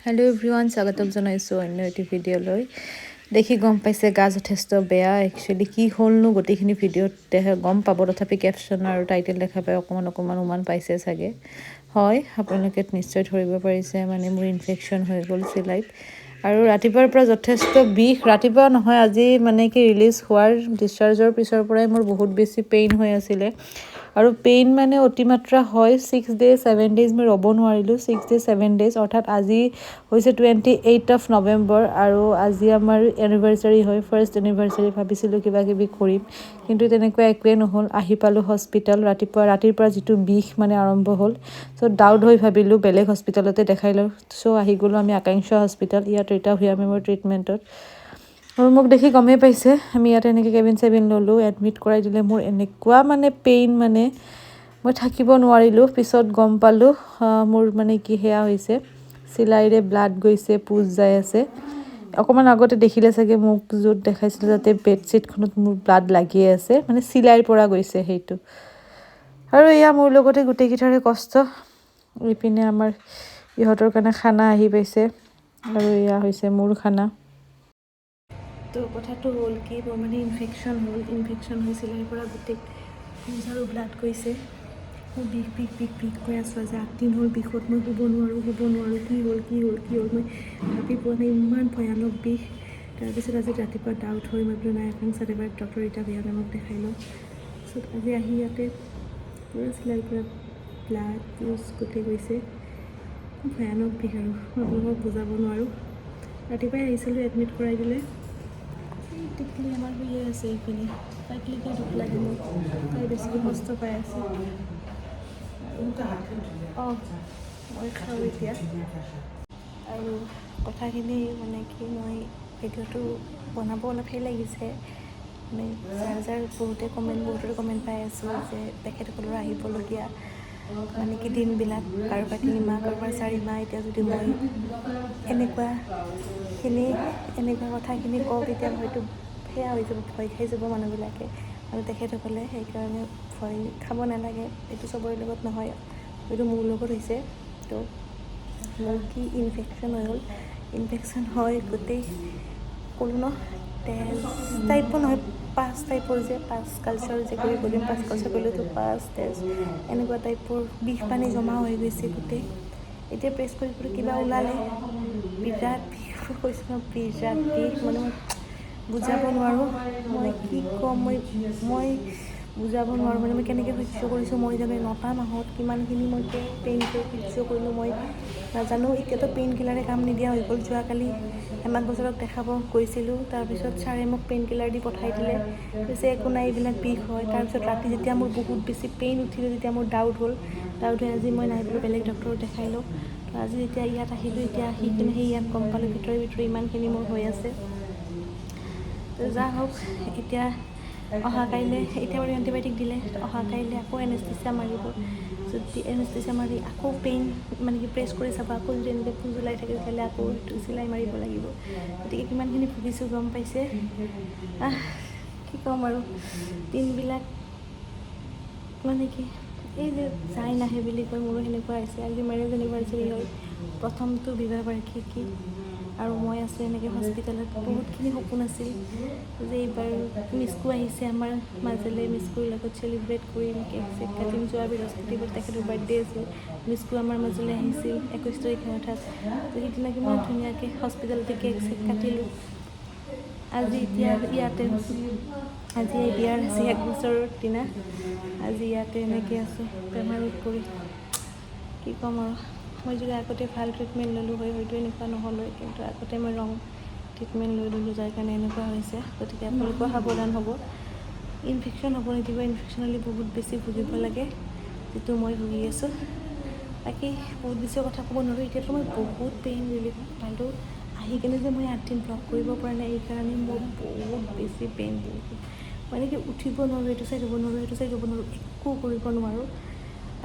Hello' everyone, স্বাগতম জনাইছোঁ অন্য এটি ভিডিঅ'লৈ। দেখি গম পাইছে গা যথেষ্ট বেয়া। একচুৱেলি কি হ'লনো গোটেইখিনি ভিডিঅ'ত গম পাব, তথাপি কেপশ্যন আৰু টাইটেল দেখা পাই অকণমান উমান পাইছে চাগে। হয়, আপোনালোকে নিশ্চয় ধৰিব পাৰিছে, মানে মোৰ ইনফেকশ্যন হৈ গ'ল চিলাইত। আৰু ৰাতিপুৱাৰ পৰা যথেষ্ট বিষ, ৰাতিপুৱা নহয় আজি মানে কি ৰিলিজ হোৱাৰ ডিছচাৰ্জৰ পিছৰ পৰাই মোৰ বহুত বেছি পেইন হৈ আছিলে। আৰু পেইন মানে অতিমাত্ৰা হয়। 6 days 7 days মই ৰ'ব নোৱাৰিলোঁ। 6 days 7 days অৰ্থাৎ আজি হৈছে 28 নৱেম্বৰ আৰু আজি আমাৰ এনিভাৰ্চাৰী হয়, ফাৰ্ষ্ট এনিভাৰ্চাৰী। ভাবিছিলোঁ কিবা কিবি কৰিম, কিন্তু তেনেকুৱা একোৱেই নহ'ল। আহি পালোঁ হস্পিটেল। ৰাতিৰ পৰা যিটো বিষ মানে আৰম্ভ হ'ল। চ' ডাউট হৈ ভাবিলোঁ বেলেগ হস্পিটেলতে দেখাই লওঁ। চ' আহি গ'লোঁ আমি আকাংক্ষা হস্পিটেল, ইয়াত ৰীতা ভূঞা মেমৰ ট্ৰিটমেণ্টত। আৰু মোক দেখি গমেই পাইছে, আমি ইয়াতে এনেকৈ কেবিন ল'লোঁ, এডমিট কৰাই দিলে। মোৰ এনেকুৱা মানে পেইন, মানে মই থাকিব নোৱাৰিলোঁ। পিছত গম পালোঁ মোৰ মানে কি সেয়া হৈছে, চিলাইৰে ব্লাড গৈছে, পুজ যাই আছে। অকণমান আগতে দেখিলে চাগে মোক য'ত দেখাইছিলোঁ তাতে বেডশ্বীটখনত মোৰ ব্লাড লাগিয়ে আছে, মানে চিলাইৰ পৰা গৈছে সেইটো। আৰু এয়া মোৰ লগতে গোটেইকেইটাৰে কষ্ট। ইপিনে আমাৰ ইহঁতৰ কাৰণে খানা আহি পাইছে আৰু এয়া হৈছে মোৰ খানা। তো কথাটো হ'ল কি, মোৰ মানে ইনফেকশ্যন হৈ চিলাইৰ পৰা গোটেই পুজ আৰু ব্লাড গৈছে। মোৰ বিষ কৈ আছোঁ। আজি 8 দিন হ'ল বিষত মই শুব নোৱাৰোঁ। কি হ'ল মই ভাবি পোৱা নাই, ইমান ভয়ানক বিষ। তাৰপিছত আজি ৰাতিপুৱা ডাউট হৈ মই বোলো নাই, আকাংক্ষাত এবাৰ ডক্টৰ ৰীতা ভূঞা মেমক দেখাই লওঁ। তাৰপিছত আজি আহি ইয়াতে পূৰা চিলাইৰ পৰা ব্লাড পুজ গোটেই গৈছে। ভয়ানক বিষ আৰু মই আপোনালোকক বুজাব নোৱাৰোঁ। ৰাতিপুৱাই আহিছিলোঁ, এডমিট কৰাই দিলে। টিকলি আমাৰ শুয়ে আছে এইপিনে, তাইক লৈকে দুখ লাগে মোৰ। তাই বেছিকৈ কষ্ট পাই আছে। মই খাওঁ এতিয়া। আৰু কথাখিনি মানে কি, মই ভিডিঅ'টো বনাব অলপ সেই লাগিছে, মানে বহুতৰে কমেণ্ট পাই আছোঁ যে তেখেতসকলৰ আহিবলগীয়া মানে কি দিনবিলাক, কাৰোবাৰ 3 মাহ, কাৰোবাৰ 4 মাহ। এতিয়া যদি মই এনেকুৱা কথাখিনি কওঁ, তেতিয়া হয়তো সেয়া হৈ যাব, ভয় খাই যাব মানুহবিলাকে আৰু তেখেতসকলে। সেইকাৰণে ভয় খাব নালাগে, এইটো চবৰে লগত নহয়, এইটো মোৰ লগত হৈছে। তো মোৰ কি ইনফেকশ্যন হয় গোটেই, ক'লোঁ ন, তেজ টাইপো নহয়, 5 টাইপৰ যে 5 কালচাৰ যে কৰিম 5 কালচাৰ কৰিলেতো 5 তেজ, এনেকুৱা টাইপৰ বিষ পানী জমা হৈ গৈছে গোটেই। এতিয়া প্ৰেছ কৰি কিবা ওলালে, বিৰাট বিষ কৈছোঁ ন, বিৰাট বিষ। মানে মই বুজাব নোৱাৰোঁ, মই কি ক'ম, মই বুজাব নোৱাৰোঁ। মানে মই কেনেকৈ সহ্য কৰিছোঁ মই জানো। 9টা মাহত কিমানখিনি মই পেইন সহ্য কৰিলোঁ মই নাজানো। এতিয়াতো পেইন কিলাৰে কাম নিদিয়া হৈ গ'ল। যোৱাকালি হেমাক বজাৰত দেখাব গৈছিলোঁ, তাৰপিছত ছাৰে মোক পেইন কিলাৰ দি পঠাই দিলে, কৈছে একো নাই, এইবিলাক বিষ হয়। তাৰপিছত ৰাতি যেতিয়া মোৰ বহুত বেছি পেইন উঠিলে, তেতিয়া মোৰ ডাউট হৈ আজি মই নাই বোলো বেলেগ ডক্টৰক দেখাই লওঁ। তো আজি যেতিয়া ইয়াত আহিলোঁ, এতিয়া আহি কিনে ইয়াত গম পালোঁ ভিতৰে ইমানখিনি মোৰ হৈ আছে। তো যা হওক, এতিয়া অহাকাইলৈ, এতিয়া বাৰু এণ্টিবায়'টিক দিলে, অহাকাইলৈ আকৌ এনেস্থেচিয়া মাৰিব। যদি এনেস্থেচিয়া মাৰি আকৌ পেইন মানে কি প্ৰেছ কৰি চাব, আকৌ যদি এনেকৈ পুজ ওলাই থাকে, তেতিয়াহ'লে আকৌ চিলাই মাৰিব লাগিব। গতিকে কিমানখিনি ভুগিছোঁ গম পাইছে। কি ক'ম আৰু, দিনবিলাক মানে কি, এই যে যাই নাহে বুলি কয়, মোৰো সেনেকুৱা হৈছে। আজি মেৰেজ এনিভাৰ্চাৰী হয়, প্ৰথমটো বিবাহ বাৰ্ষিকী, আৰু মই আছোঁ এনেকৈ হস্পিটেলত। বহুতখিনি সপোন আছিল যে এইবাৰ মিস্কো আহিছে আমাৰ মাজলৈ, মিস্কোৰ লগত চেলিব্ৰেট কৰিম, কেক চেক কাটিম। যোৱা বৃহস্পতিবাৰ তেখেতৰ বাৰ্থডে আছিল, মিস্কো আমাৰ মাজলৈ আহিছিল 21 তাৰিখে অৰ্থাৎ। তো সিদিনা কিমান ধুনীয়াকৈ হস্পিটেলতে কেক চেক কাটিলোঁ। আজি এতিয়া ইয়াতে, আজি এই বিয়াৰ আছে 1 বছৰৰ দিনা, আজি ইয়াতে এনেকৈ আছোঁ বেমাৰত পৰি। কি ক'ম আৰু, মই যদি আগতে ভাল ট্ৰিটমেণ্ট ল'লোঁ হয়, হয়তো এনেকুৱা নহ'ল হয়। কিন্তু আগতে মই ৰং ট্ৰিটমেণ্ট লৈ ল'লোঁ, যাৰ কাৰণে এনেকুৱা হৈছে। গতিকে আপোনালোকেও সাৱধান হ'ব। ইনফেকশ্যন হ'ব নিদিব, ইনফেকশ্যন হ'লে বহুত বেছি ভুগিব লাগে, যিটো মই ভুগি আছোঁ। বাকী বহুত বেছি কথা ক'ব নোৱাৰোঁ। এতিয়াতো মই বহুত পেইন ৰিলিফ পালোঁ। আহি কিনে যে মই 8 দিন ব্লগ কৰিব পৰা নাই, এইকাৰণে মোৰ বহুত বেছি পেইন। মানে কি উঠিব নোৱাৰোঁ, এইটো চাইড হ'ব নোৱাৰোঁ, সেইটো চাইড হ'ব নোৱাৰোঁ, একো কৰিব নোৱাৰোঁ।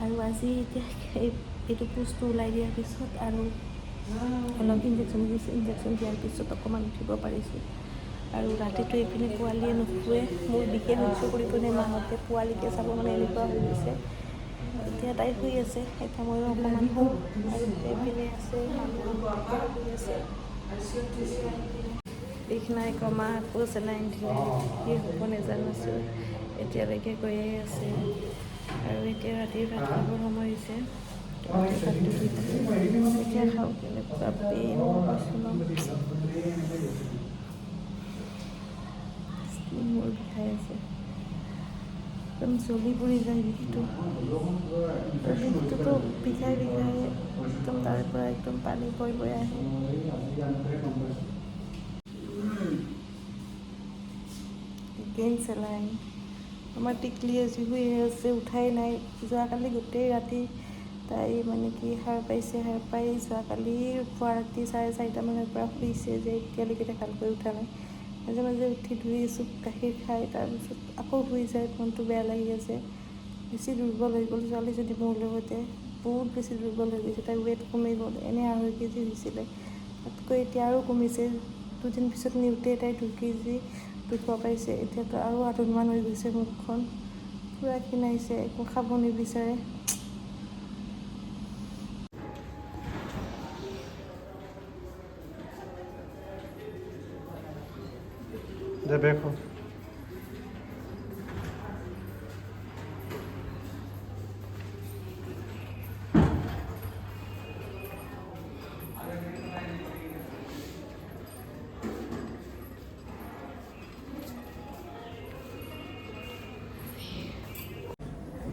আৰু আজি এতিয়া এইটো পুজটো ওলাই দিয়াৰ পিছত আৰু অলপ ইনজেকশ্যন দিয়াৰ পিছত অকণমান উঠিব পাৰিছোঁ। আৰু ৰাতিটো এইপিনে পোৱালীয়ে নুশুৱে, মোৰ বিশেষ সহ্য কৰিব নে মাহঁতে পোৱালীকে চাব, মানে এনেকুৱা হৈ গৈছে। এতিয়া তাই শুই আছে, এতিয়া ময়ো অকণমান শুওঁ। আৰু এইপিনে আছে বিষ নাই কমা আকৌ চেলাইন দিলে কি হ'ব নাজানোছোঁ এতিয়ালৈকে গৈয়ে আছে আৰু এতিয়া ৰাতিৰ ভাত খাবৰ সময় হৈছে এতিয়া খাওঁ কেনেকুৱা পেইন কৈছোঁ ন স্কিন মোৰ বিষাই আছে একদম জ্বলি পৰি যায় বিষটোতো বিষাই একদম তাৰ পৰা একদম পানী বৈ বৈ আহে গেইন চেলাইন আমাৰ টিকলি আজি শুই আছে উঠাই নাই যোৱাকালি গোটেই ৰাতি তাই মানে কি সাৰ পাই যোৱাকালি পুৱা ৰাতি 4:30 মানৰ পৰা শুইছে যে এতিয়ালৈকে ভালকৈ উঠা নাই মাজে মাজে উঠি ধুই আছোঁ গাখীৰ খাই তাৰপিছত আকৌ শুই যায় মনটো বেয়া লাগি আছে বেছি দুৰ্বল হৈ গ'ল ছোৱালীজনী মোৰ লগতে বহুত বেছি দুৰ্বল হৈ গৈছে তাই ৱেইট কমি গ'ল এনেই 2.5 কেজি হৈছিলে তাতকৈ এতিয়া আৰু কমিছে দুদিন পিছত নিওঁতে তাই 2 কেজি দুখ পাইছে এতিয়াতো আৰু আধুমান হৈ গৈছে মুখখন পূৰা ক্ষীণাইছে একো খাব নিবিচাৰে দেখো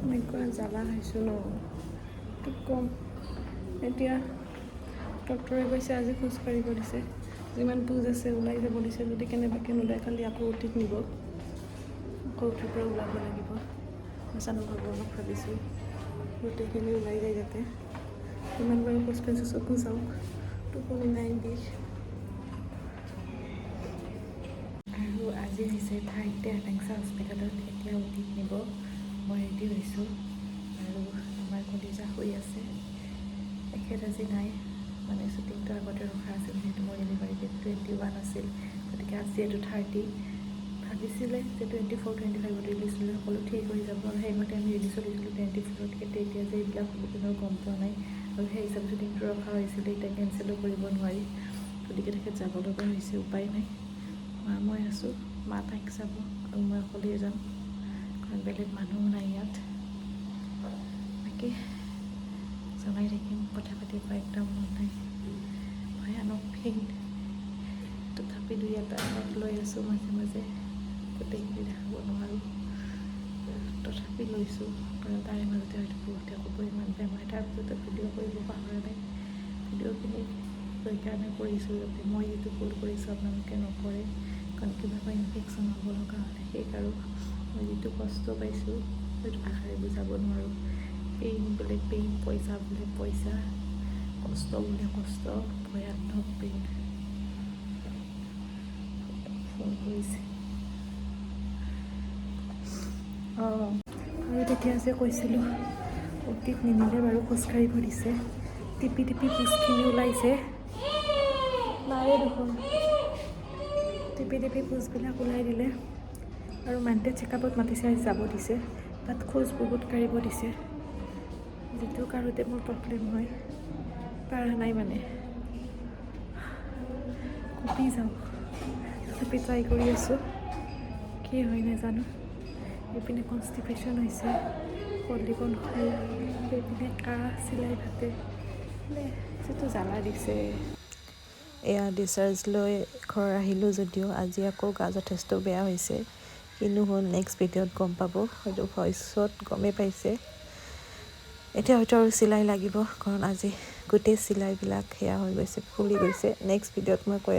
এনেকুৱা জ্বালা খাইছোঁ ন কি ক'ম এতিয়া ডক্টৰে কৈছে আজি খোজকাঢ়িব দিছে যিমান পুজ আছে ওলাই যাব দিছে যদি কেনেবাকৈ নোলায় খালি আকৌ উঠিত নিব আকৌ উঠিৰ পৰা ওলাব লাগিব জানো ভগৱানক ভাবিছোঁ গোটেইখিনি ওলাই যায় যাতে ইমান বাৰু খোজকাঢ়িছোঁ চকু চাওক টোপনি নাই বিষ আৰু আজি হৈছে ঠাইতে হেমেংচা হস্পিটেলত এতিয়া উঠিত নিব মই ৰেডি হৈছোঁ আৰু আমাৰ কলিজা শুই আছে এখেত আজি নাই মানে শ্বুটিংটো আগতে ৰখা আছিল যিহেতু মোৰ ডেলিভাৰী ডেট 21 আছিল গতিকে আজি এইটো 30 ভাবিছিলে যে 24-25 ৰিলিজ হ'লে সকলো ঠিক হৈ যাব আৰু সেইমতে আমি ৰেডি চলিছিলোঁ 24ত এতিয়া যে এইবিলাক কোনো গম পোৱা নাই আৰু সেই হিচাপে শ্বুটিংটো ৰখা হৈছিলে এতিয়া কেঞ্চেলো কৰিব নোৱাৰি গতিকে তেখেত যাব লগা হৈছে উপায় নাই মই আছোঁ মা তাইক চাব আৰু মই অকলেই যাম কাৰণ বেলেগ মানুহ নাই ইয়াত বাকী জনাই থাকিম কথা পাতিব একদম মন নাই ভয়ানক ফিন তথাপি 2-এটা আগত লৈ আছোঁ মাজে মাজে গোটেইখিনি দেখাব নোৱাৰোঁ তথাপি লৈছোঁ কাৰণ তাৰে মাজতে হয়তো বহুতে ক'ব ইমান বেমাৰ তাৰপিছতে ভিডিঅ' কৰিব পাহৰা নাই ভিডিঅ'খিনি সেইকাৰণে কৰিছোঁ যাতে মই যিটো ভুল কৰিছোঁ আপোনালোকে নকৰে কাৰণ কিবা ইনফেকশ্যন হ'ব লগা হ'লে সেই আৰু মই যিটো কষ্ট পাইছোঁ হয়তো ভাষাৰে বুজাব নোৱাৰোঁ পেইন বোলে পেইন পইচা বোলে পইচা কষ্ট বোলে কষ্ট ভয়ানক পেইন ফোন কৰিছে অঁ আৰু তেতিয়া যে কৈছিলোঁ অতীত নিনিলে বাৰু খোজকাঢ়িব দিছে টিপি পোজখিনি ওলাইছে নায়ে দেখোন টিপি পোজবিলাক ওলাই দিলে আৰু মানতে চেকআপত মাতিছে যাব দিছে তাত খোজ বহুত কাঢ়িব দিছে যিটো কাৰোঁতে মোৰ প্ৰব্লেম হয় পাৰা নাই মানে কপি যাওঁ তথাপি ট্ৰাই কৰি আছোঁ কি হয় নাজানো এইপিনে কনষ্টিপেশ্যন হৈছে কলডিব নহয় এইপিনে কাহ চিলাই ফাটে মানে যিটো জ্বালা দিছে এয়া ডিচাৰ্জ লৈ ঘৰ আহিলোঁ যদিও আজি আকৌ গা যথেষ্ট বেয়া হৈছে কিনো হ'ল নেক্সট ভিডিঅ'ত গম পাব হয়তো ভইচত গমেই পাইছে এতিয়া হয়তো আৰু চিলাই লাগিব কাৰণ আজি গোটেই চিলাইবিলাক সেয়া হৈ গৈছে ফুলি গৈছে নেক্সট ভিডিঅ'ত মই কৈ